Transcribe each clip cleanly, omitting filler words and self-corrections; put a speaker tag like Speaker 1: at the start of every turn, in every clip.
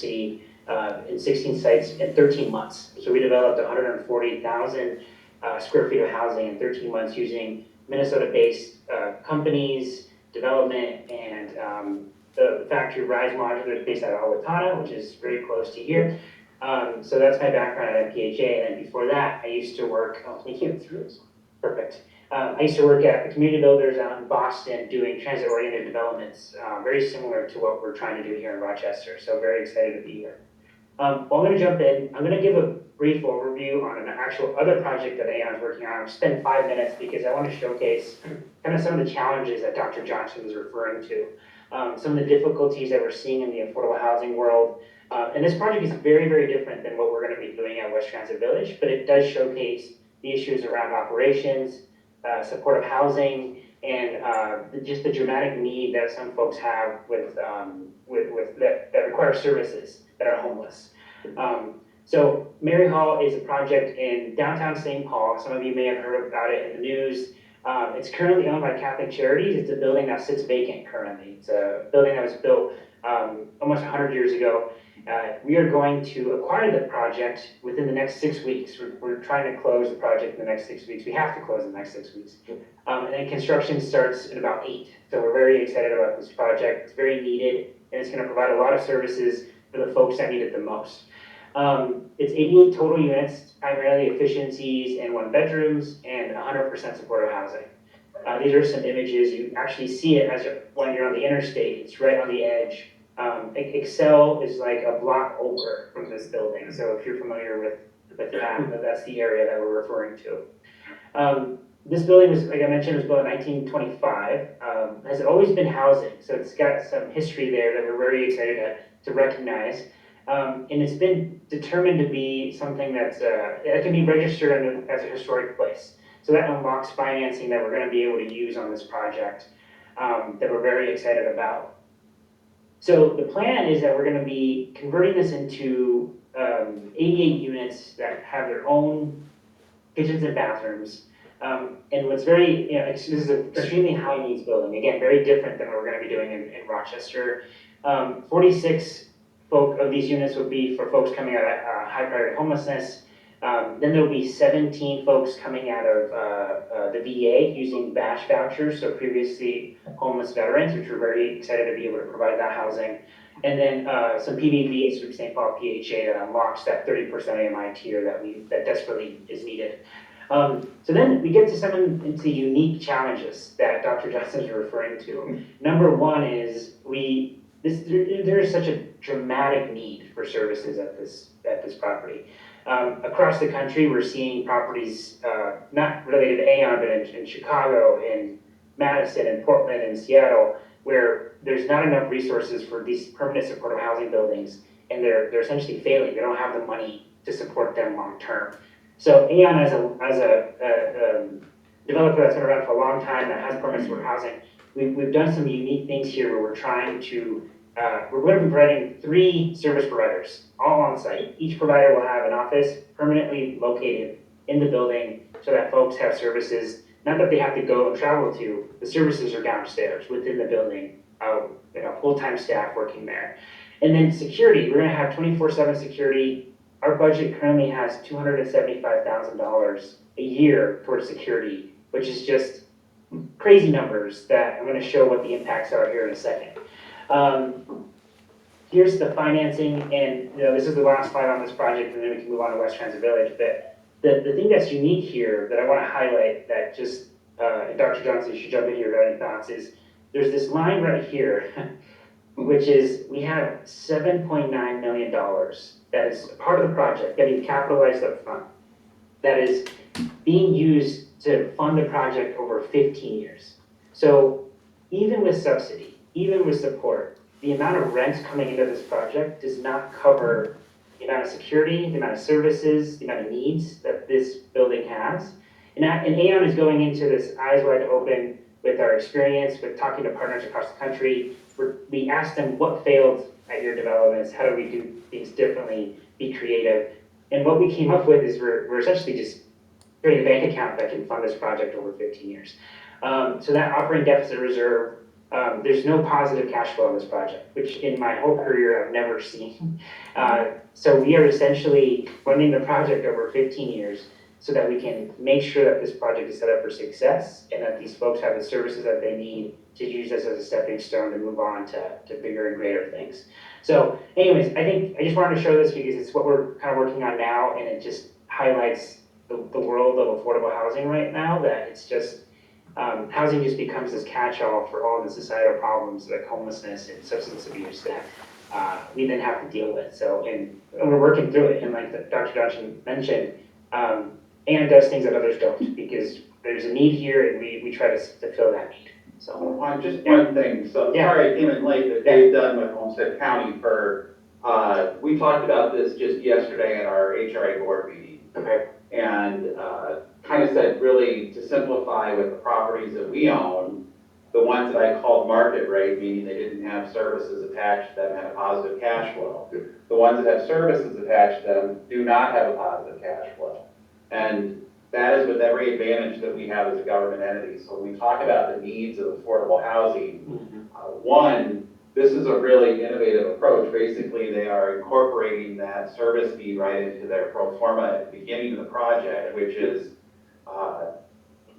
Speaker 1: in 16 sites in 13 months. So we developed 140,000 square feet of housing in 13 months using Minnesota-based companies, development, and the factory Rise Modular is based out of Owatonna, which is very close to here. So that's my background at MPHA, and then before that, I used to work, thank you, perfect. I used to work at the community builders out in Boston doing transit-oriented developments, very similar to what we're trying to do here in Rochester, so very excited to be here. Well, I'm going to jump in. I'm going to give a brief overview on an actual other project that AEON is working on. I'll spend 5 minutes because I want to showcase kind of some of the challenges that Dr. Johnson was referring to, some of the difficulties that we're seeing in the affordable housing world. And this project is very, very different than what we're going to be doing at West Transit Village, but it does showcase the issues around operations, supportive housing, and just the dramatic need that some folks have with that require services that are homeless. So Mary Hall is a project in downtown St. Paul. Some of you may have heard about it in the news. It's currently owned by Catholic Charities. It's a building that sits vacant currently. It's a building that was built almost 100 years ago. We are going to acquire the project within the next 6 weeks. We're trying to close the project in the next 6 weeks. We have to close in the next 6 weeks. And then construction starts in about 8. So we're very excited about this project. It's very needed, and it's going to provide a lot of services for the folks that need it the most. It's 88 total units, primarily efficiencies and 1 bedrooms, and 100% supportive housing. These are some images. You actually see it when you're on the interstate. It's right on the edge. Excel is like a block over from this building. So if you're familiar with that, that's the area that we're referring to. This building was, like I mentioned, was built in 1925. Has always been housing, so it's got some history there that we're very excited to recognize. And it's been determined to be something that can be registered as a historic place. So that unlocks financing that we're going to be able to use on this project that we're very excited about. So the plan is that we're going to be converting this into 88 units that have their own kitchens and bathrooms. And what's very, this is an extremely high needs building. Again, very different than what we're going to be doing in Rochester. 46 of these units would be for folks coming out of high priority homelessness. Then there'll be 17 folks coming out of the VA using BASH vouchers, so previously homeless veterans, which we're very excited to be able to provide that housing. And then some PVVs from St. Paul PHA that unlocks that 30% AMI tier that desperately is needed. So then we get to some into unique challenges that Dr. Johnson is referring to. Number one is there is such a dramatic need for services at this property. Across the country, we're seeing properties not related to AEON, but in Chicago, in Madison, in Portland, in Seattle, where there's not enough resources for these permanent supportive housing buildings, and they're essentially failing. They don't have the money to support them long term. So AEON, as a developer that's been around for a long time that has permanent supportive housing, we've done some unique things here where we're trying to we're going to be providing 3 service providers, all on site. Each provider will have an office permanently located in the building so that folks have services, not that they have to go and travel to, the services are downstairs within the building, full-time staff working there. And then security, we're going to have 24/7 security. Our budget currently has $275,000 a year towards security, which is just crazy numbers that I'm going to show what the impacts are here in a second. Here's the financing, and this is the last slide on this project, and then we can move on to West Transit Village. But the thing that's unique here that I want to highlight that just, and Dr. Johnson, you should jump in here if you have any thoughts, is there's this line right here, which is we have $7.9 million that is part of the project, getting capitalized up front, that is being used to fund the project over 15 years. So even with subsidy, even with support, the amount of rent coming into this project does not cover the amount of security, the amount of services, the amount of needs that this building has. And AEON is going into this eyes wide open with our experience, with talking to partners across the country. We asked them what failed at your developments, how do we do things differently, be creative. And what we came up with is we're essentially just creating a bank account that can fund this project over 15 years. So that operating deficit reserve there's no positive cash flow in this project, which in my whole career I've never seen. So we are essentially running the project over 15 years so that we can make sure that this project is set up for success and that these folks have the services that they need to use this as a stepping stone to move on to bigger and greater things. So anyways, I think I just wanted to show this because it's what we're kind of working on now, and it just highlights the world of affordable housing right now, that it's just housing just becomes this catch-all for all the societal problems like homelessness and substance abuse that we then have to deal with. So, and we're working through it. And like Dr. Johnson mentioned, AEON does things that others don't because there's a need here, and we try to fill that need. So,
Speaker 2: just one thing. So sorry I came in late, but Dave Dunn with Homestead County we talked about this just yesterday at our HRA board meeting.
Speaker 1: Okay.
Speaker 2: And kind of said, really, to simplify with the properties that we own, the ones that I called market rate, meaning they didn't have services attached to them, had a positive cash flow. The ones that have services attached to them do not have a positive cash flow. And that is with every advantage that we have as a government entity. So when we talk about the needs of affordable housing, one, this is a really innovative approach. Basically, they are incorporating that service need right into their pro forma at the beginning of the project, which is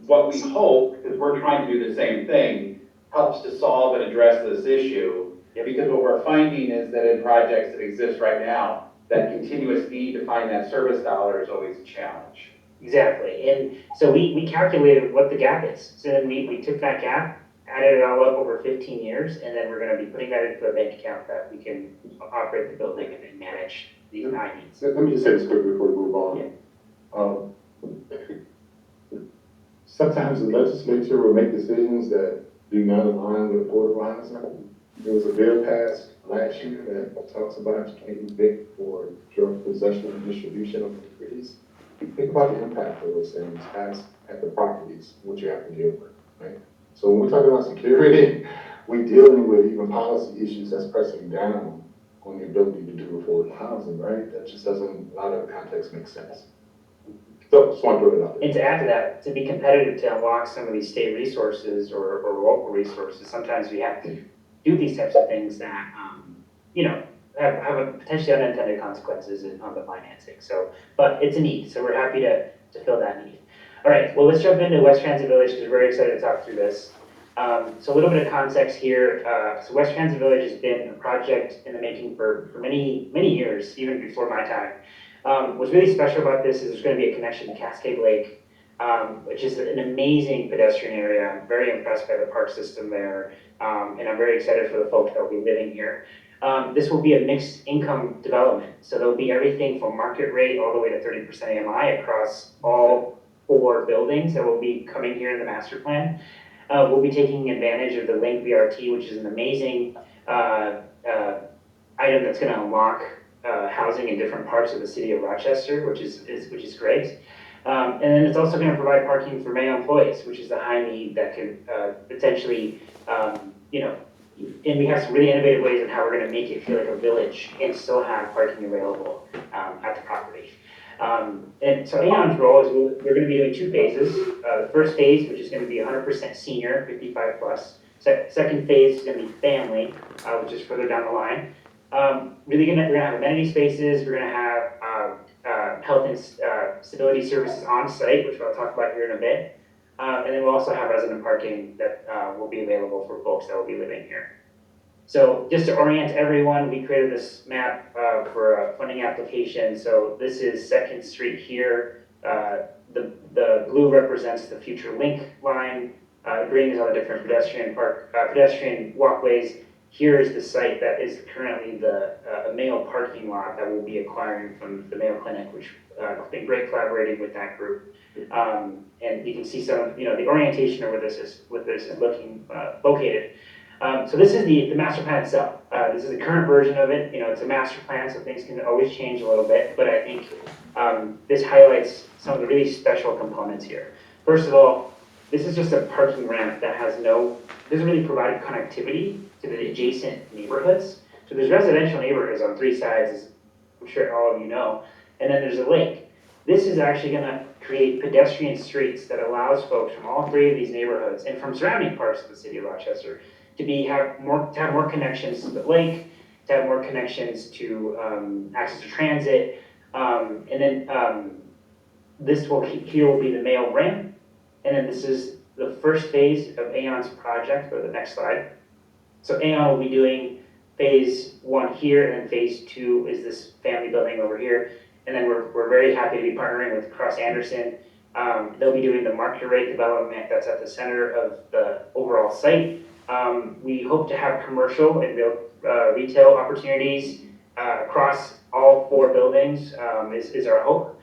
Speaker 2: what we hope, because we're trying to do the same thing, helps to solve and address this issue. Because what we're finding is that in projects that exist right now, that continuous need to find that service dollar is always a challenge.
Speaker 1: Exactly. And so we calculated what the gap is. So then we took that gap, added it all up over 15 years, and then we're going to be putting that into a bank account that we can operate the building and then manage these high needs.
Speaker 3: Let me just say this quickly before we move on. Sometimes the legislature will make decisions that do not align with affordable housing. There was a bill passed last year that talks about you can't evict for drug possession and distribution of properties. Think about the impact of those things at the properties, what you have to deal with, right? So when we talk about security, we're dealing with even policy issues that's pressing down on the ability to do affordable housing, right? That just doesn't, a lot of the context makes sense. So just want to throw it out there.
Speaker 1: And to add to that, to be competitive, to unlock some of these state resources or local resources, sometimes we have to do these types of things that, you know, have a potentially unintended consequences on the financing. So, but it's a need, so we're happy to fill that need. All right, well, let's jump into West Transit Village because we're very excited to talk through this. So a little bit of context here. So West Transit Village has been a project in the making for many, many years, even before my time. What's really special about this is there's going to be a connection to Cascade Lake, which is an amazing pedestrian area. I'm very impressed by the park system there, and I'm very excited for the folks that will be living here. This will be a mixed income development. So there'll be everything from market rate all the way to 30% AMI across all 4 buildings that will be coming here in the master plan. We'll be taking advantage of the Link BRT, which is an amazing item that's going to unlock housing in different parts of the city of Rochester, which is great. And then it's also going to provide parking for Mayo employees, which is a high need that can potentially, you know, and we have some really innovative ways in how we're going to make it feel like a village and still have parking available at the property. And so AEON's role is we're going to be doing 2 phases. The first phase, which is going to be 100% senior, 55 plus. Second phase is going to be family, which is further down the line. We're going to have amenity spaces. We're going to have health and stability services on site, which I'll talk about here in a bit. And then we'll also have resident parking that will be available for folks that will be living here. So just to orient everyone, we created this map for a funding application. So this is 2nd Street here. The blue represents the future link line. Green is all the different pedestrian walkways. Here is the site that is currently the Mayo parking lot that we'll be acquiring from the Mayo Clinic, which has been great collaborating with that group. And you can see some, the orientation of where this is looking located. So this is the master plan itself. This is the current version of it. It's a master plan, so things can always change a little bit. But I think this highlights some of the really special components here. First of all, this is just a parking ramp that doesn't really provide connectivity to the adjacent neighborhoods. So there's residential neighborhoods on 3 sides, as I'm sure all of you know, and then there's a lake. This is actually going to create pedestrian streets that allows folks from all 3 of these neighborhoods and from surrounding parts of the city of Rochester to have more connections to the lake, to have more connections to access to transit, and then here will be the mail ramp, and then this is the first phase of AEON's project. Go to the next slide. So AEON will be doing phase 1 here, and then phase 2 is this family building over here. And then we're very happy to be partnering with Cross Anderson. They'll be doing the market rate development that's at the center of the overall site. We hope to have commercial and retail opportunities across all 4 buildings, is our hope.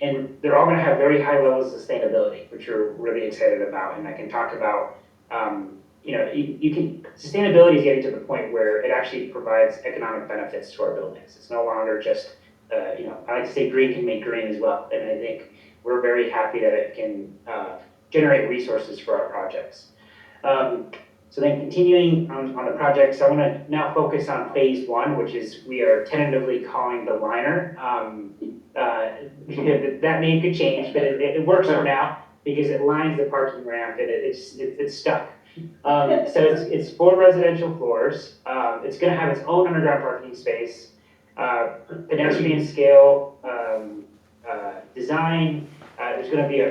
Speaker 1: And they're all going to have very high levels of sustainability, which we're really excited about. And I can talk about, sustainability is getting to the point where it actually provides economic benefits to our buildings. It's no longer just, I like to say green can make green as well. And I think we're very happy that it can generate resources for our projects. So then continuing on the projects, I want to now focus on phase 1, which is we are tentatively calling the liner. That name could change, but it works for now because it lines the parking ramp and it's stuck. So it's 4 residential floors. It's going to have its own underground parking space, pedestrian scale design. There's going to be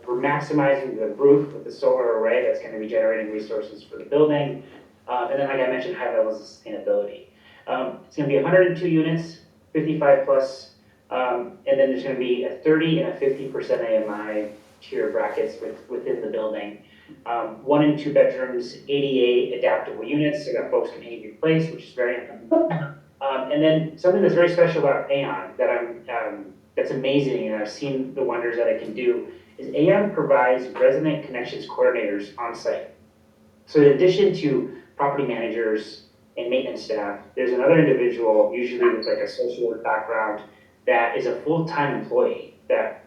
Speaker 1: we're maximizing the roof with the solar array that's going to be generating resources for the building. And then, like I mentioned, high levels of sustainability. It's going to be 102 units, 55 plus, and then there's going to be a 30 and a 50% AMI tier brackets within the building. 1 and 2 bedrooms, ADA adaptable units so that folks can age in place, which is very important. And then something that's very special about AEON that that's amazing, and I've seen the wonders that it can do, is AEON provides resident connections coordinators on site. So in addition to property managers and maintenance staff, there's another individual, usually with like a social work background, that is a full-time employee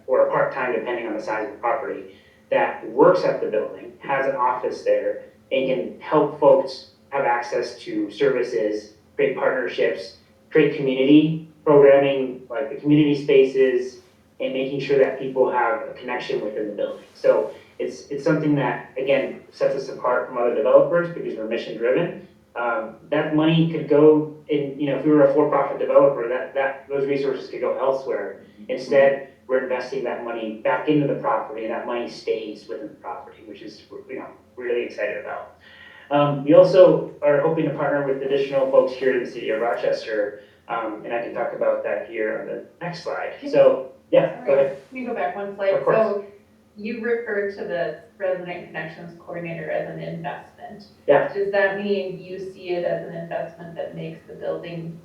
Speaker 1: or a part-time, depending on the size of the property, that works at the building, has an office there, and can help folks have access to services, create partnerships, create community programming, like the community spaces, and making sure that people have a connection within the building. So it's something that, again, sets us apart from other developers because we're mission driven. That money could go in, if we were a for-profit developer, those resources could go elsewhere. Instead, we're investing that money back into the property, and that money stays within the property, which is, really excited about. We also are hoping to partner with additional folks here in the city of Rochester, and I can talk about that here on the next slide. So, yeah, go ahead.
Speaker 4: Can we go back one slide?
Speaker 1: Of course.
Speaker 4: So you referred to the resident connections coordinator as an investment.
Speaker 1: Yeah.
Speaker 4: Does that mean you see it as an investment that makes the building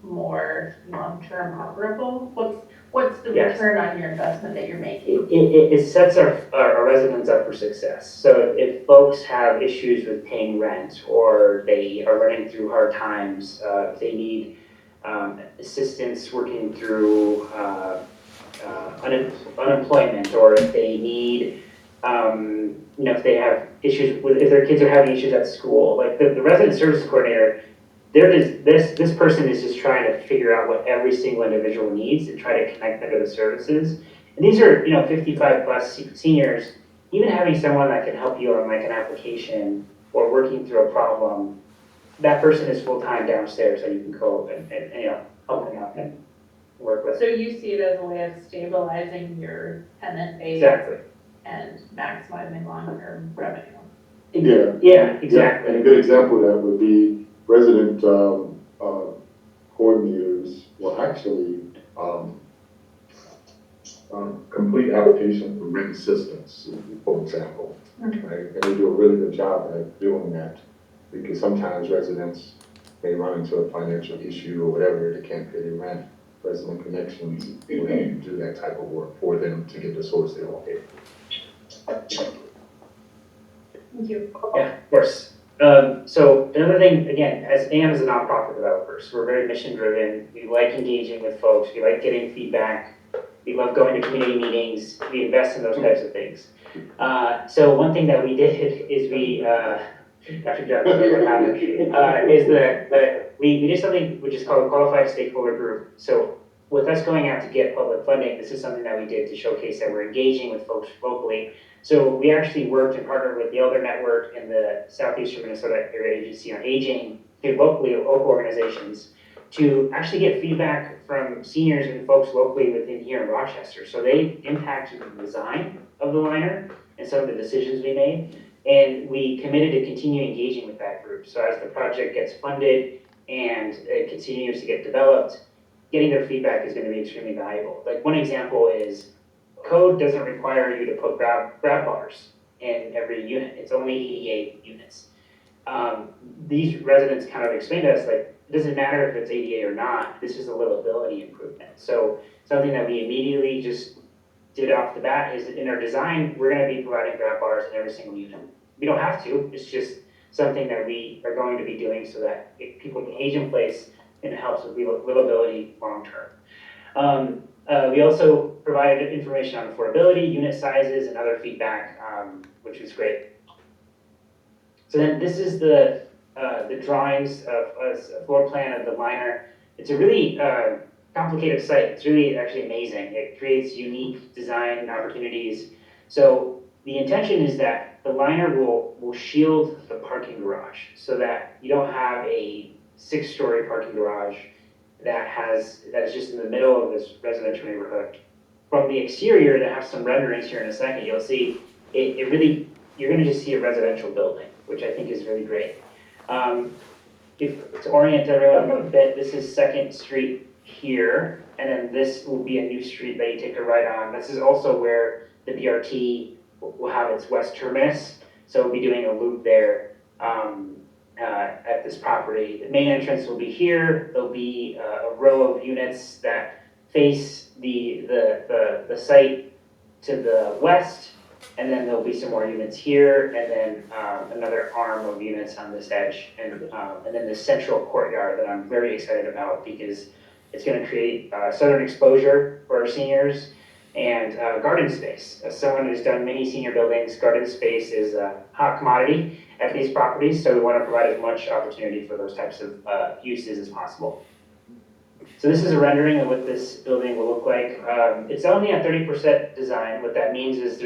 Speaker 4: more long-term operable? What's the
Speaker 1: Yes.
Speaker 4: return on your investment that you're making?
Speaker 1: It sets our residents up for success. So if folks have issues with paying rent, or they are running through hard times, if they need assistance working through unemployment, or if they need, if they have issues if their kids are having issues at school, like the resident services coordinator, this person is just trying to figure out what every single individual needs and try to connect them to the services. And these are, 55 plus seniors. Even having someone that can help you on like an application or working through a problem, that person is full time downstairs, so you can go and help them out and work with.
Speaker 4: So you see it as a way of stabilizing your tenant base
Speaker 1: Exactly.
Speaker 4: and maximizing long-term revenue.
Speaker 1: Yeah, exactly.
Speaker 3: And a good example of that would be resident coordinators will actually complete application for rent assistance, for example. Right? And they do a really good job at doing that, because sometimes residents may run into a financial issue or whatever, they can't pay their rent. Resident Connections will help you do that type of work for them to get the source they want.
Speaker 4: Thank you.
Speaker 1: Yeah, of course. So another thing, again, as AEON is a nonprofit developer, so we're very mission driven. We like engaging with folks. We like getting feedback. We love going to community meetings. We invest in those types of things. So one thing that we did is Dr. Judd, is that we did something which is called a qualified stakeholder group. So with us going out to get public funding, this is something that we did to showcase that we're engaging with folks locally. So we actually worked and partnered with the Elder Network and the Southeastern Minnesota Area Agency on Aging, local organizations, to actually get feedback from seniors and folks locally within here in Rochester. So they impacted the design of the liner and some of the decisions we made. And we committed to continue engaging with that group. So as the project gets funded and it continues to get developed, getting their feedback is going to be extremely valuable. Like one example is code doesn't require you to put grab bars in every unit. It's only 88 units. These residents kind of explained to us, like, it doesn't matter if it's ADA or not, this is a livability improvement. So something that we immediately just did off the bat is in our design, we're gonna be providing grab bars in every single unit. We don't have to, it's just something that we are going to be doing so that people can age in place and it helps with livability long-term. We also provided information on affordability, unit sizes, and other feedback, which was great. So then this is the drawings of a floor plan of the liner. It's a really complicated site. It's really actually amazing. It creates unique design opportunities. So the intention is that the liner will shield the parking garage so that you don't have a 6-story parking garage that is just in the middle of this residential neighborhood. From the exterior, to have some renderings here in a second, you'll see it really, you're gonna just see a residential building, which I think is really great. To orient everyone a bit, this is 2nd Street here, and then this will be a new street that you take a right on. This is also where the BRT will have its west terminus, so we'll be doing a loop there at this property. The main entrance will be here. There'll be a row of units that face the site to the west, and then there'll be some more units here, and then another arm of units on this edge, and then the central courtyard that I'm very excited about because it's going to create southern exposure for our seniors and garden space. As someone who's done many senior buildings, garden space is a hot commodity at these properties, so we want to provide as much opportunity for those types of uses as possible. So this is a rendering of what this building will look like. It's only at 30% design. What that means is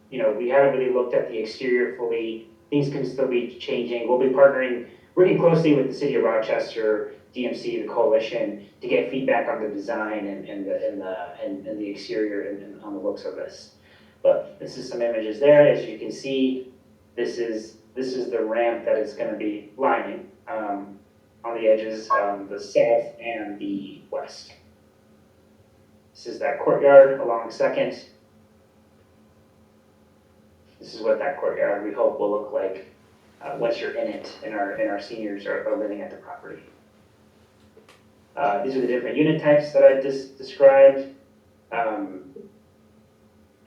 Speaker 1: we haven't really looked at the exterior fully. Things can still be changing. We'll be working closely with the City of Rochester, DMC, the coalition, to get feedback on the design and the exterior and on the looks of this. But this is some images there. As you can see, this is the ramp that it's going to be lining on the edges, the south and the west. This is that courtyard along 2nd. This is what that courtyard we hope will look like once you're in it and our seniors are living at the property. These are the different unit types that I just described.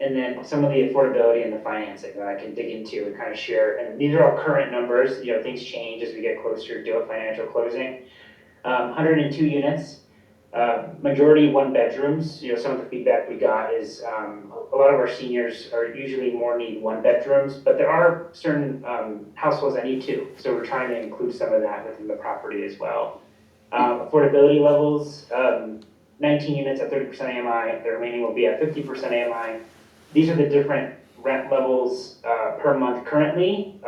Speaker 1: And then some of the affordability and the financing that I can dig into and kind of share. And these are all current numbers. Things change as we get closer to a financial closing. 102 units, majority 1-bedrooms. Some of the feedback we got is a lot of our seniors are usually need 1-bedrooms, but there are certain households that need 2. So we're trying to include some of that within the property as well. Affordability levels, 19 units at 30% AMI. The remaining will be at 50% AMI. These are the different rent levels per month currently,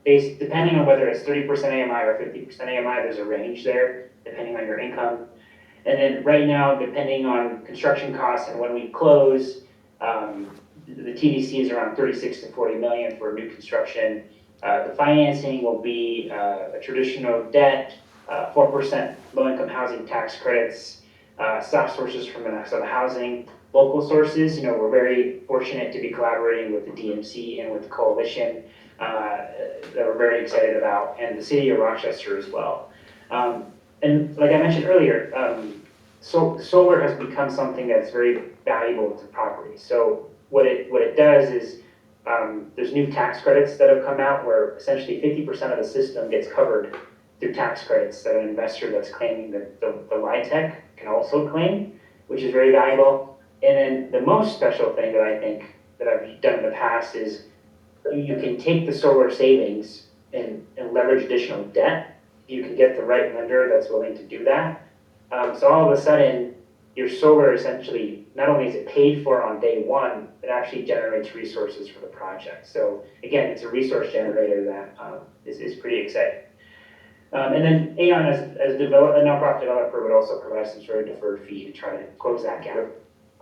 Speaker 1: depending on whether it's 30% AMI or 50% AMI. There's a range there, depending on your income. And then right now, depending on construction costs and when we close, the TDC is around 36 to 40 million for new construction. The financing will be a traditional debt, 4% low-income housing tax credits, soft sources from Minnesota Housing, local sources. We're very fortunate to be collaborating with the DMC and with the coalition that we're very excited about, and the City of Rochester as well. And like I mentioned earlier, solar has become something that's very valuable to property. So what it does is there's new tax credits that have come out where essentially 50% of the system gets covered through tax credits that an investor that's claiming that the LIHTC can also claim, which is very valuable. And then the most special thing that I think that I've done in the past is you can take the solar savings and leverage additional debt. You can get the right lender that's willing to do that. So all of a sudden, your solar essentially, not only is it paid for on day one, it actually generates resources for the project. So again, it's a resource generator that is pretty exciting. And then AEON as a nonprofit developer would also provide some sort of deferred fee to try to close that gap.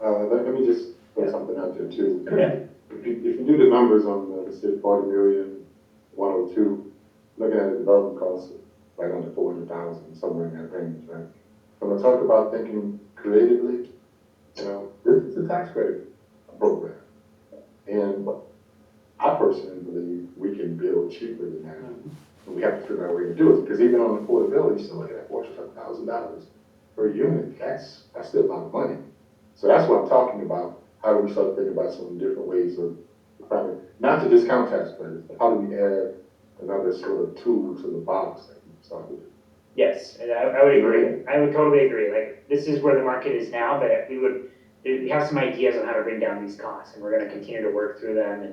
Speaker 3: Let me just put something out there too.
Speaker 1: Okay.
Speaker 3: If you do the numbers on, let's say 40 million, 102, looking at the development costs, right under 400,000, somewhere in that range, right? When I talk about thinking creatively, this is a tax credit program. And I personally believe we can build cheaper than that. And we have to figure out a way to do it, because even on affordability, you're still looking at $47,000 per unit. That's still a lot of money. So that's what I'm talking about. How do we start thinking about some different ways of, not to discount tax credits, but how do we add another sort of tool to the box that we start with?
Speaker 1: Yes, and I would agree. I would totally agree. Like, this is where the market is now, but we have some ideas on how to bring down these costs, and we're gonna continue to work through them.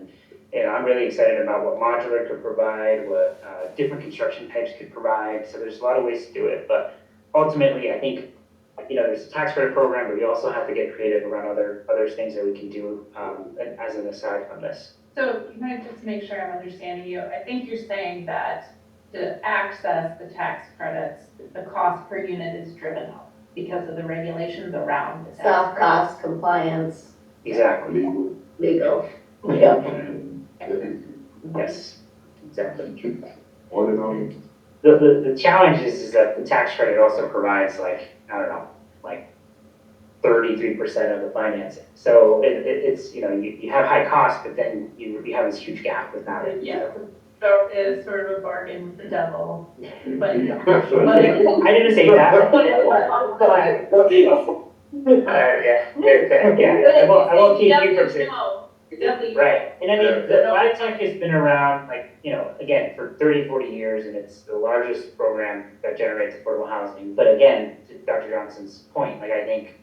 Speaker 1: And I'm really excited about what modular could provide, what different construction types could provide. So there's a lot of ways to do it, but ultimately, I think, there's a tax credit program, but we also have to get creative around other things that we can do as an aside from this.
Speaker 4: So can I just make sure I'm understanding you? I think you're saying that to access the tax credits, the cost per unit is driven up because of the regulations around the tax
Speaker 5: Staff
Speaker 4: credits.
Speaker 5: cost, compliance,
Speaker 1: Exactly.
Speaker 5: legal. Yeah.
Speaker 1: Yes, exactly.
Speaker 3: On and on.
Speaker 1: The challenge is that the tax credit also provides like, I don't know, like 33% of the financing. So it's, you have high costs, but then you have this huge gap without it.
Speaker 4: Yeah, so it is sort of a bargain with the devil, but.
Speaker 1: I didn't say that. Yeah, I won't keep you from saying. Right, and I mean, the biotech has been around, like, again, for 30, 40 years, and it's the largest program that generates affordable housing. But again, to Dr. Johnson's point, like, I think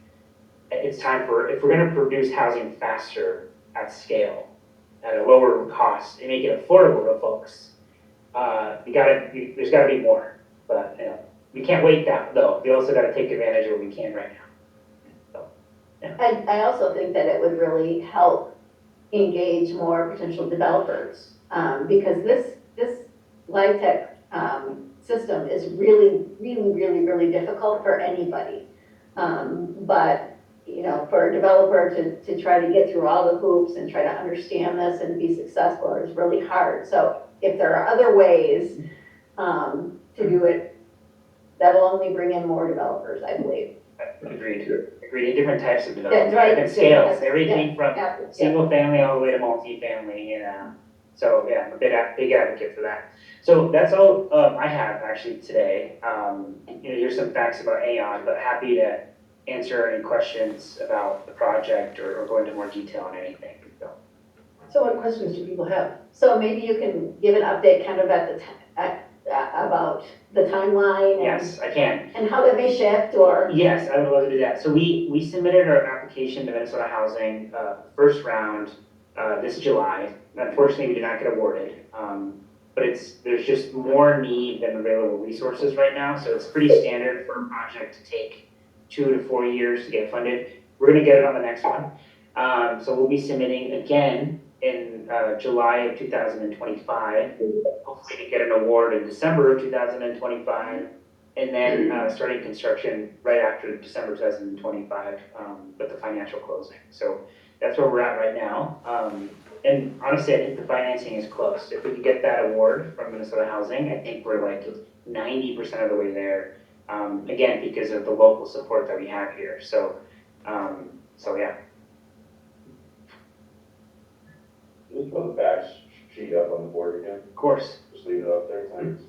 Speaker 1: it's time if we're gonna produce housing faster at scale, at a lower cost, and make it affordable to folks, there's gotta be more. But, we can't wait that, though. We also gotta take advantage of what we can right now. So,
Speaker 5: I also think that it would really help engage more potential developers, because this light tech system is really, really, really, really difficult for anybody. But for a developer to try to get through all the hoops and try to understand this and be successful is really hard. So if there are other ways to do it, that'll only bring in more developers, I believe.
Speaker 1: Agreed, different types of development,
Speaker 5: That's right.
Speaker 1: different scales, everything from
Speaker 5: Yeah.
Speaker 1: single family all the way to multi-family, So yeah, I'm a big advocate for that. So that's all I have actually today. Here's some facts about AEON, but happy to answer any questions about the project or go into more detail on anything.
Speaker 5: So what questions do people have? So maybe you can give an update kind of about the timeline.
Speaker 1: Yes, I can.
Speaker 5: And how that may shift or.
Speaker 1: Yes, I would love to do that. So we submitted our application to Minnesota Housing, first round, this July. Unfortunately, we did not get awarded. But there's just more need than available resources right now. So it's pretty standard for a project to take 2 to 4 years to get funded. We're gonna get it on the next one. So we'll be submitting again in July of 2025. Hopefully to get an award in December of 2025. And then starting construction right after December 2025 with the financial closing. So that's where we're at right now. And honestly, I think the financing is close. If we can get that award from Minnesota Housing, I think we're like 90% of the way there. Again, because of the local support that we have here. So yeah.
Speaker 6: Just put the facts sheet up on the board again.
Speaker 1: Of course.
Speaker 6: Just leave it up there, thanks.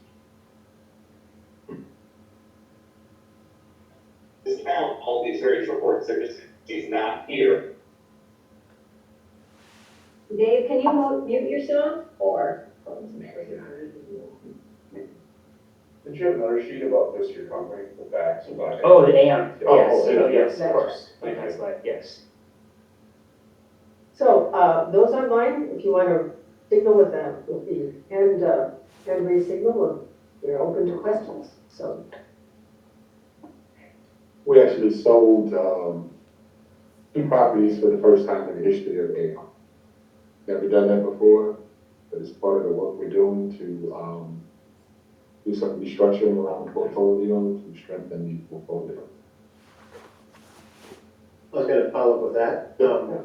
Speaker 7: This found all these various reports, he's not here.
Speaker 5: Dave, can you mute yourself or?
Speaker 6: Did you have another sheet about this, your company, the facts about?
Speaker 1: Oh, the AEON.
Speaker 6: Oh,
Speaker 1: Yes, of course. Next slide, yes.
Speaker 8: So, those online, if you want to signal with them, with the hand raise signal, we're open to questions, so.
Speaker 3: We actually sold, two properties for the first time in the history of AEON. Never done that before, but it's part of the work we're doing to, do some restructuring around the portfolio to strengthen the portfolio.
Speaker 9: I was gonna follow up with that.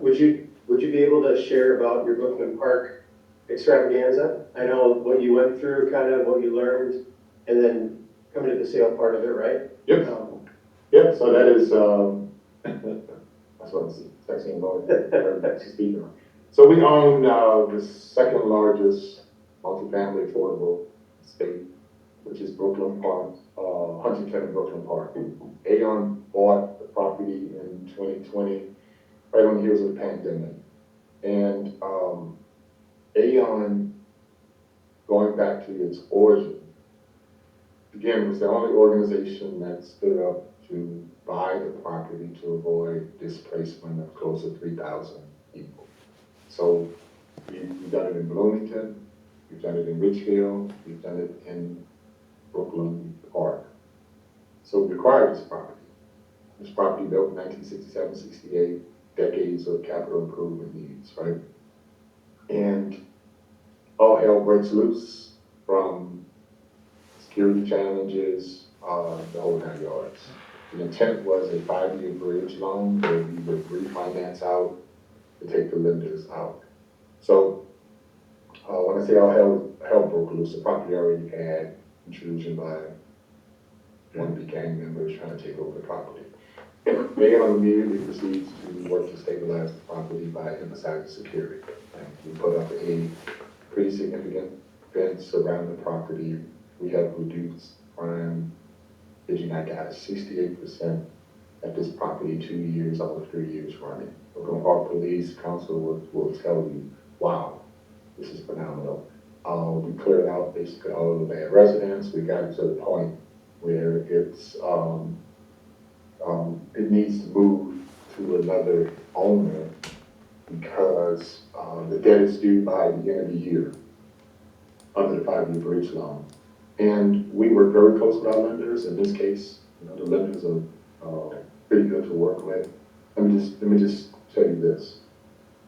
Speaker 9: Would you be able to share about your Brooklyn Park extravaganza? I know what you went through, kind of what you learned, and then coming to the sale part of it, right?
Speaker 3: Yep. Yep, so that is, that's what I'm texting about, speaking on. So we own, the second largest multifamily affordable estate, which is Brooklyn Park, Huntington and Brooklyn Park. AEON bought the property in 2020, right on the heels of the pandemic. And, AEON, going back to its origin, again, was the only organization that stood up to buy the property to avoid displacement of close to 3,000 people. So we've done it in Bloomington, we've done it in Richfield, we've done it in Brooklyn Park. So we acquired this property. This property built in 1967, 68, decades of capital improvement needs, right? And all hell breaks loose from security challenges, the whole 9 yards. The intent was a 5-year bridge loan where we would refinance out to take the lenders out. So when I say all hell broke loose, the property already had intrusion by wannabe gang members trying to take over the property. AEON immediately proceeds to work to stabilize the property by emphasizing security. And we put up a pretty significant fence around the property. We have reduced crime. Did you not got 68% at this property 2 years, almost 3 years running. Brooklyn Park Police Council will tell you, wow, this is phenomenal. We cleared out basically all of the bad residents. We got to the point where it needs to move to another owner because the debt is due by the end of the year under the 5-year bridge loan. And we work very close with our lenders. In this case, the lenders are pretty good to work with. Let me just tell you this,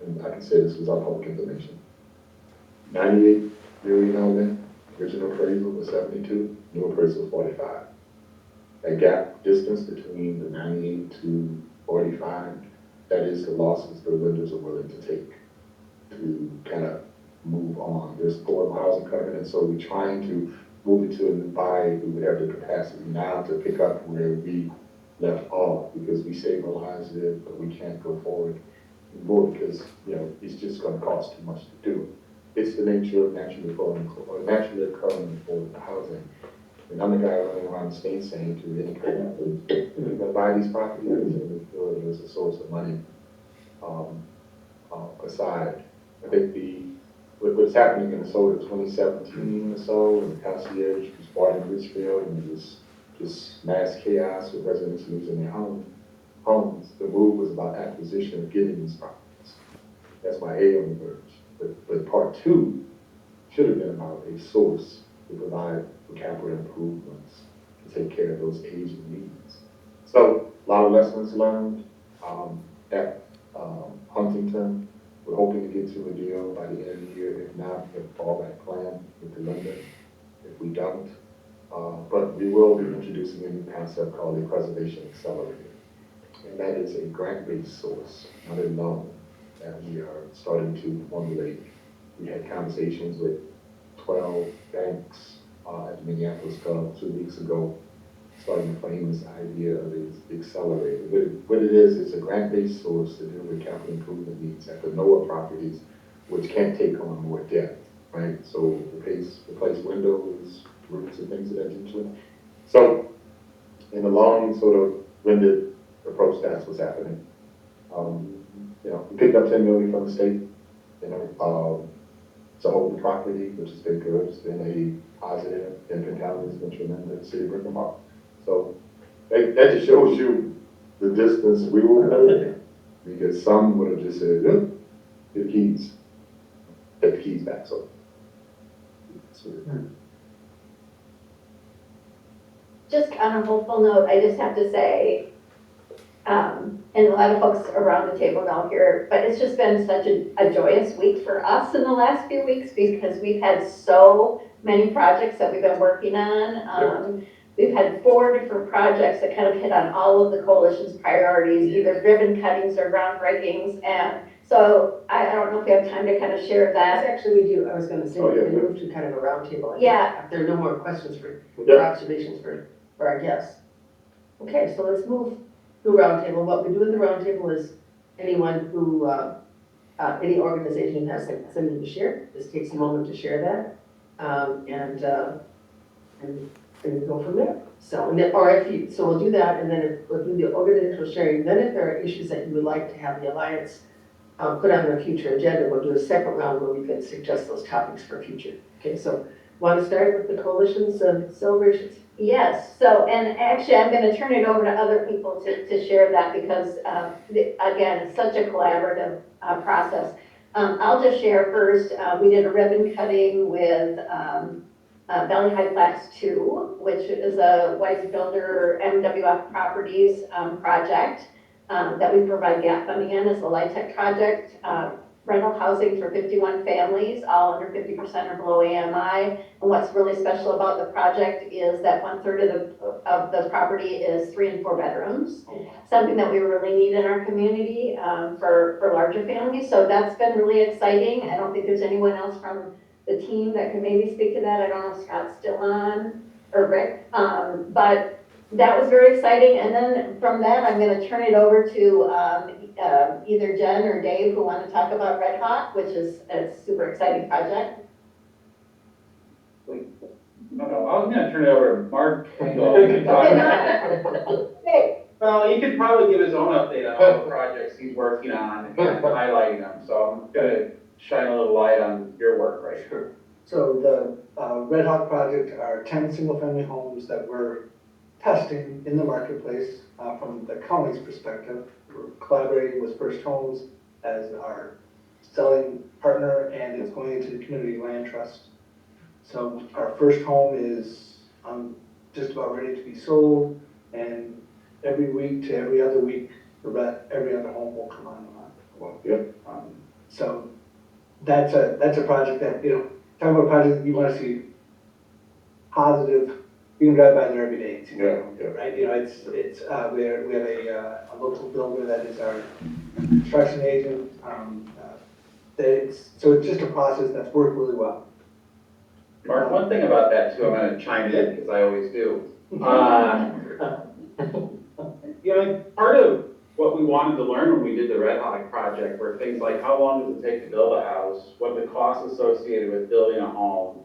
Speaker 3: and I can say this because our public information. 98 million on that, original appraisal was 72, new appraisal was 45. That gap distance between the 98 to 45, that is the losses the lenders are willing to take to kind of move on. There's affordable housing covenant, so we're trying to move it to a new buy. We would have the capacity now to pick up where we left off because we stabilized it, but we can't go forward more because, it's just going to cost too much to do. It's the nature of naturally occurring affordable housing. And I'm the guy running around the state saying to any company, you're going to buy these properties and make sure there's a source of money aside. I think what's happening in Minnesota 2017 or so, and the concierge was bought in Richfield, and it was just mass chaos with residents losing their homes. The move was about acquisition of getting these properties. That's why AEON emerged. But part two should have been about a source to provide for capital improvements to take care of those aging needs. So a lot of lessons learned at Huntington. We're hoping to get to a deal by the end of the year. If not, we have a fallback plan with the lender. If we don't, but we will be introducing a new concept called the Preservation Accelerator. And that is a grant-based source, not a loan, that we are starting to formulate. We had conversations with 12 banks at the Minneapolis Club 2 weeks ago, starting to frame this idea of the accelerator. What it is, it's a grant-based source to deal with capital improvement needs at the NOAA properties, which can't take on more debt, right? So replace windows, roofs, and things of that nature. So in the long sort of winded approach, that's what's happening. We picked up 10 million from the state, to hold the property, which has been good. It's been a positive. Infant county has been tremendous. City of Brooklyn Park. So that just shows you the distance we were moving, because some would have just said, "Look, get the keys, take the keys back." So.
Speaker 5: Just on a hopeful note, I just have to say, and a lot of folks around the table know here, but it's just been such a joyous week for us in the last few weeks because we've had so many projects that we've been working on. We've had 4 different projects that kind of hit on all of the coalition's priorities, either ribbon cuttings or groundbreakings. And so I don't know if we have time to kind of share
Speaker 8: Yes,
Speaker 5: that.
Speaker 8: actually, we do. I was gonna say,
Speaker 3: Oh,
Speaker 8: we
Speaker 3: yeah,
Speaker 8: can
Speaker 3: yeah.
Speaker 8: move to kind of a roundtable.
Speaker 5: Yeah.
Speaker 8: If there are no more questions for,
Speaker 3: Yeah.
Speaker 8: or observations for our guests. Okay, so let's move to roundtable. What we do in the roundtable is anyone who, any organization has something to share, just takes a moment to share that. And we go from there. So, and then, or if you, so we'll do that, and then we'll do the organizational sharing. Then if there are issues that you would like to have the Alliance put on a future agenda, we'll do a second round where we can suggest those topics for future. Okay, so want to start with the coalition's celebrations?
Speaker 5: Yes, so, and actually, I'm going to turn it over to other people to share that because, again, it's such a collaborative process. I'll just share first, we did a ribbon cutting with Valley High Flats 2, which is a White Builder MWF Properties project that we provide gap funding in as a LIHTC project. Rental housing for 51 families, all under 50% or below AMI. And what's really special about the project is that 1/3 of the property is 3 and 4 bedrooms. Something that we really need in our community for larger families. So that's been really exciting. I don't think there's anyone else from the team that can maybe speak to that. I don't know if Scott's still on or Rick, but that was very exciting. And then from that, I'm going to turn it over to either Jen or Dave who want to talk about Red Hawk, which is a super exciting project.
Speaker 2: No, I was gonna turn it over to Mark. So he can talk about
Speaker 5: Okay.
Speaker 2: Well, he could probably give his own update on all the projects he's working on and highlighting them. So I'm gonna shine a little light on your work right here.
Speaker 10: So the Red Hawk project are 10 single-family homes that we're testing in the marketplace from the county's perspective. We're collaborating with First Homes as our selling partner, and it's going into the Community Land Trust. So our first home is just about ready to be sold, and every week to every other week, every other home will come online.
Speaker 3: Yep.
Speaker 10: So that's a project that, talking about a project that you want to see positive. You can drive by there every day and see it, right? We have a local builder that is our construction agent. So it's just a process that's worked really well.
Speaker 2: Mark, one thing about that too, I'm gonna chime in because I always do. Part of what we wanted to learn when we did the Red Hawk project were things like how long does it take to build a house, what the costs associated with building a home,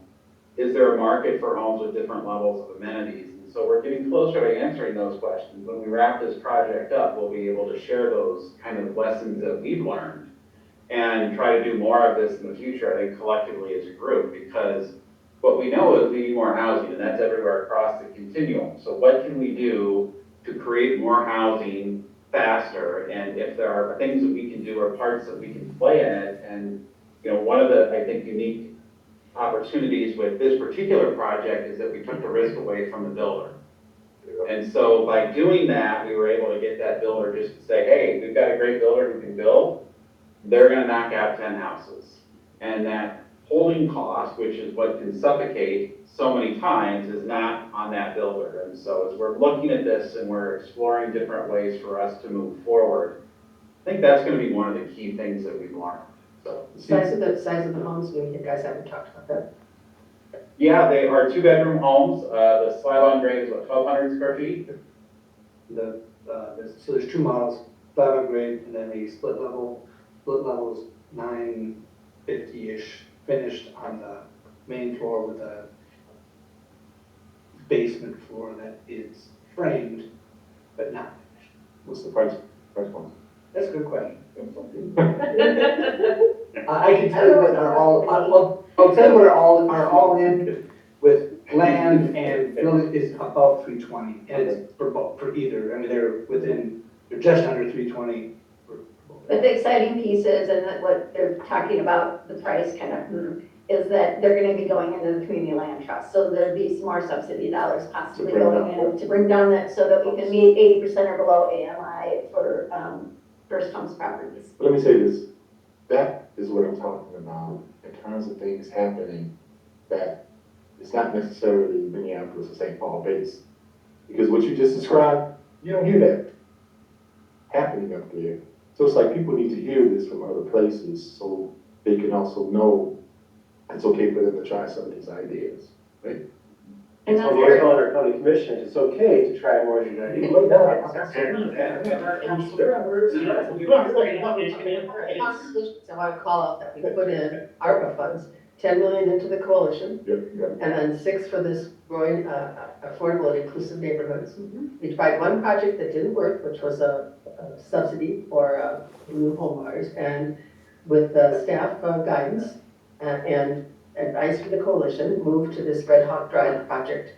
Speaker 2: is there a market for homes with different levels of amenities? And so we're getting closer to answering those questions. When we wrap this project up, we'll be able to share those kind of lessons that we've learned and try to do more of this in the future, I think collectively as a group, because what we know is we need more housing, and that's everywhere across the continuum. So what can we do to create more housing faster? And if there are things that we can do or parts that we can play in it, and one of the, I think, unique opportunities with this particular project is that we took the risk away from the builder. And so by doing that, we were able to get that builder just to say, hey, we've got a great builder who can build. They're going to knock out 10 houses. And that holding cost, which is what can suffocate so many times, is not on that builder. And so as we're looking at this and we're exploring different ways for us to move forward, I think that's going to be one of the key things that we've learned. So,
Speaker 8: Size of the homes, you guys haven't talked about that.
Speaker 2: yeah, they are 2-bedroom homes. The slab on grade is 1,200 square feet.
Speaker 10: So there's 2 models, slab on grade, and then a split level. Split level is 950-ish, finished on the main floor with a basement floor that is framed, but not finished.
Speaker 3: What's the price point?
Speaker 10: That's a good question. I can tell you what I'll tell you what our all in with land and building is about 320, and it's for either. I mean, they're just under 320.
Speaker 5: But the exciting piece is, and what they're talking about, the price kind of, is that they're gonna be going into the community land trust. So there'd be some more subsidy dollars possibly
Speaker 3: To bring
Speaker 5: going
Speaker 3: down,
Speaker 5: in to bring down that, so that we can meet 80% or below AMI for, first homes properties.
Speaker 3: Let me say this, that is what I'm talking about in terms of things happening that it's not necessarily Minneapolis or St. Paul based. Because what you just described, you don't hear that happening up there. So it's like people need to hear this from other places so they can also know it's okay for them to try some of these ideas, right?
Speaker 5: And
Speaker 9: So
Speaker 5: that's
Speaker 9: we're
Speaker 5: where,
Speaker 9: telling our county commissioners, it's okay to try more than that.
Speaker 8: So I want to call out that we put in ARPA funds, 10 million into the coalition,
Speaker 3: Yep.
Speaker 8: and then 6 for this growing affordable and inclusive neighborhoods. We tried one project that didn't work, which was a subsidy for new home buyers, and with staff guidance and advice from the coalition, moved to this Red Hawk Drive project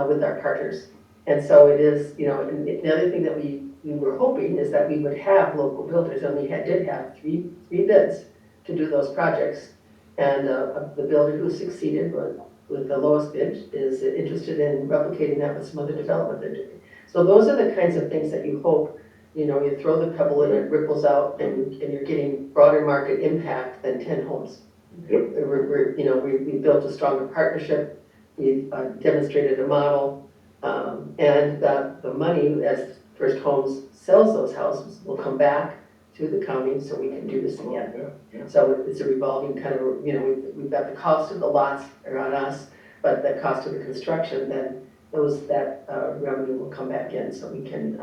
Speaker 8: with our partners. And so it is, you know, and the other thing that we were hoping is that we would have local builders, and we did have three bids to do those projects. And the builder who succeeded with the lowest bid is interested in replicating that with some other development they're doing. So those are the kinds of things that you hope, you know, you throw the pebble and it ripples out, and you're getting broader market impact than 10 homes.
Speaker 3: Yep.
Speaker 8: We built a stronger partnership, we've demonstrated a model, and the money, as First Homes sells those houses, will come back to the county so we can do this again.
Speaker 3: Yeah.
Speaker 8: So it's a revolving kind of, you know, we've got the cost of the lots are on us, but the cost of the construction, then that revenue will come back in, so we can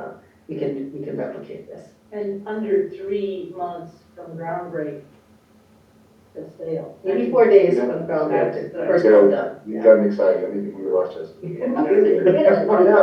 Speaker 8: replicate this.
Speaker 11: And under 3 months from ground break to sale.
Speaker 8: 84 days from ground up to first one done.
Speaker 3: You got me excited, I need to move to Rochester.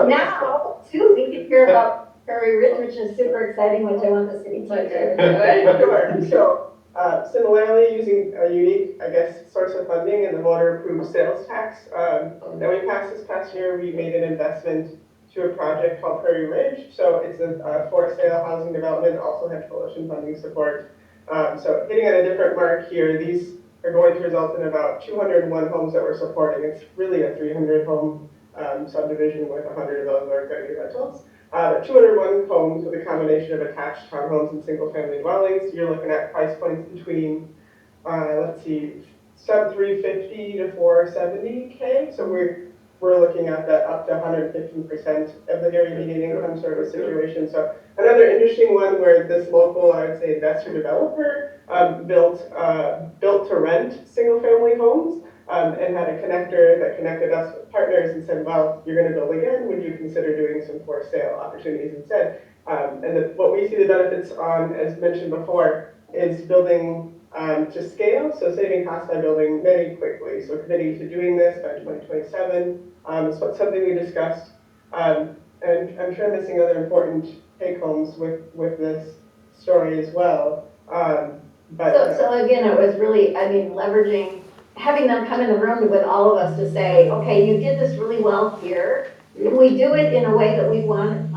Speaker 5: now, too, we can hear about Prairie Ridge, which is super exciting, which I want the city to do.
Speaker 12: Sure. So, similarly, using a unique, I guess, source of funding in the voter-approved sales tax that we passed this past year, we made an investment to a project called Prairie Ridge. So it's a for-sale housing development, also had coalition funding support. So hitting at a different mark here, these are going to result in about 201 homes that we're supporting. It's really a 300 home subdivision with 100 of those are going to be rentals. But 201 homes with a combination of attached townhomes and single family dwellings. You're looking at price points between, let's see, sub 350 to 470K. So we're looking at that up to 115% of the area median income sort of situation. So another interesting one where this local, I would say, investor developer built to rent single family homes and had a connector that connected us with partners and said, well, you're going to build again. Would you consider doing some for sale opportunities instead? What we see the benefits on, as mentioned before, is building to scale, so saving costs by building very quickly. So committing to doing this by 2027 is something we discussed. And I'm sure I'm missing other important take-homes with this story as well.
Speaker 5: So again, it was really, I mean, leveraging, having them come in the room with all of us to say, okay, you did this really well here. Can we do it in a way that we want,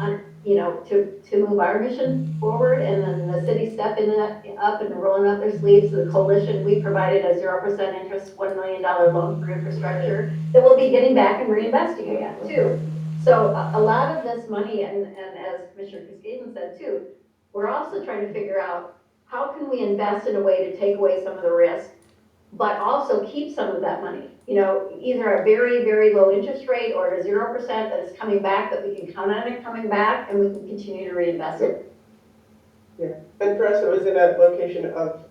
Speaker 5: you know, to move our mission forward? And then the city stepping up and rolling up their sleeves. The coalition, we provided a 0% interest, $1 million loan for infrastructure that we'll be getting back and reinvesting again too. So a lot of this money, and as Commissioner Cascaden said too, we're also trying to figure out how can we invest in a way to take away some of the risk, but also keep some of that money. You know, either a very, very low interest rate or a 0% that is coming back, that we can count on it coming back, and we can continue to reinvest it.
Speaker 12: Yeah, and for us, it was in a location of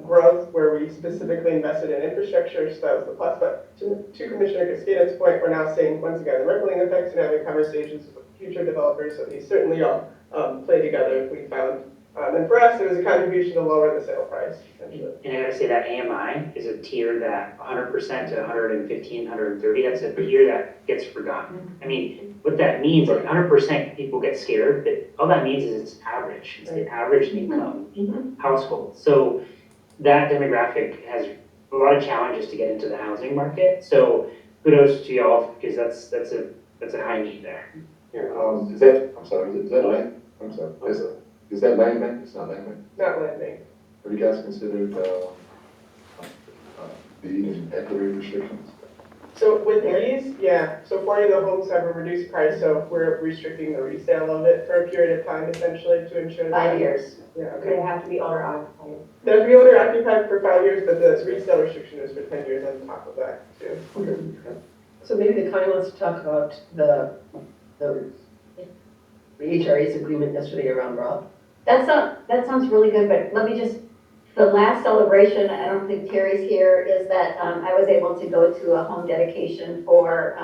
Speaker 12: growth where we specifically invested in infrastructure, so that was the plus. But to Commissioner Cascaden's point, we're now seeing, once again, the rippling effects and having conversations with future developers, so these certainly all play together, we found. And for us, it was a contribution to lower the sale price, essentially.
Speaker 1: And I gotta say that AMI is a tier that 100% to 115, 130, that's a tier that gets forgotten. I mean, what that means, like 100% people get scared, but all that means is it's average. It's the average income household. So that demographic has a lot of challenges to get into the housing market. So kudos to y'all, because that's a high need there.
Speaker 3: Is that land? I'm sorry, is that land bank? It's not land bank.
Speaker 12: Not landing.
Speaker 3: Have you guys considered fees and equity restrictions?
Speaker 12: So with these, yeah, so 40 of the homes have a reduced price, so we're restricting the resale of it for a period of time essentially to ensure that.
Speaker 5: 5 years.
Speaker 12: Yeah,
Speaker 11: They
Speaker 12: okay.
Speaker 11: have to be owner occupied.
Speaker 12: They have to be owner occupied for 5 years, but the resale restriction is for 10 years on top of that too.
Speaker 8: So maybe the county wants to talk about the HRA's agreement yesterday around Roth.
Speaker 5: That sounds really good, but let me just, the last celebration, I don't think Terry's here, is that I was able to go to a home dedication for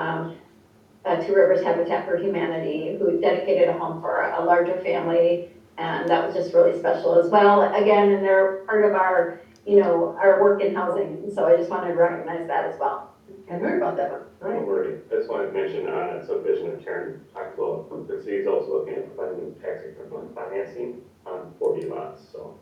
Speaker 5: Two Rivers Habitat for Humanity, who dedicated a home for a larger family, and that was just really special as well. Again, and they're part of our, our work in housing, so I just wanted to recognize that as well.
Speaker 8: I heard about that one. All right.
Speaker 7: Don't worry, I just wanted to mention on a subdivision of Karen talked about, the city is also looking at providing tax equivalent financing on 40 lots, so.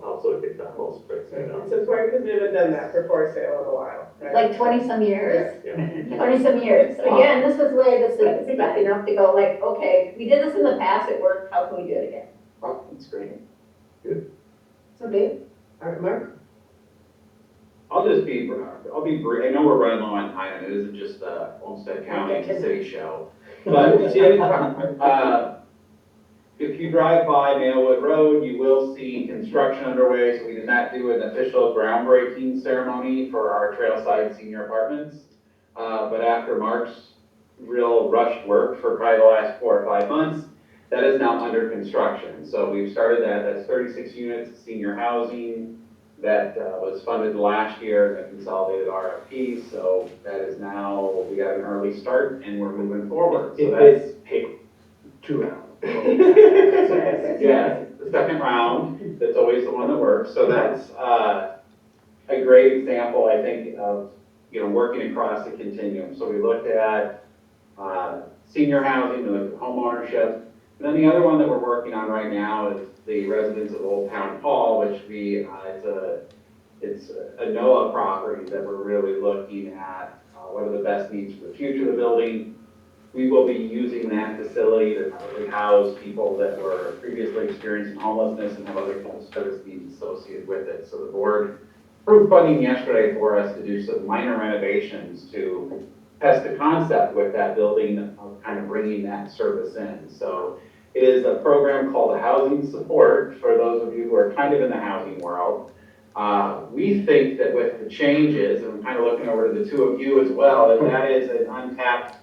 Speaker 7: Also get the house price down.
Speaker 12: It's important because we haven't done that for sale in a while, right?
Speaker 5: Like 20-some years.
Speaker 7: Yeah.
Speaker 5: 20-some years. Again, this was where the city is bad enough to go like, okay, we did this in the past, it worked, how can we do it again?
Speaker 3: Oh, that's great.
Speaker 8: So Dave, all right, Mark?
Speaker 2: I'll be brief. I know we're running low on time, and it isn't just the Olmsted County and City show. But if you drive by Nailwood Road, you will see construction underway. So we did not do an official groundbreaking ceremony for our Trailside Senior Apartments. But after Mark's real rushed work for probably the last 4 or 5 months, that is now under construction. So we've started that. That's 36 units of senior housing that was funded last year in a consolidated RFP. So that is now, we got an early start and we're moving forward. So that's
Speaker 6: Hey, 2 rounds.
Speaker 2: yeah, the second round, that's always the one that works. So that's a great example, I think, of working across the continuum. So we looked at senior housing, we looked at home ownership. And then the other one that we're working on right now is the residents of Old Town Hall, which it's a NOAA property that we're really looking at what are the best needs for the future of the building. We will be using that facility to probably house people that were previously experiencing homelessness and have other service needs associated with it. So the board approved funding yesterday for us to do some minor renovations to test the concept with that building of kind of bringing that service in. So it is a program called Housing Support for those of you who are kind of in the housing world. We think that with the changes, and I'm kind of looking over to the two of you as well, that is an untapped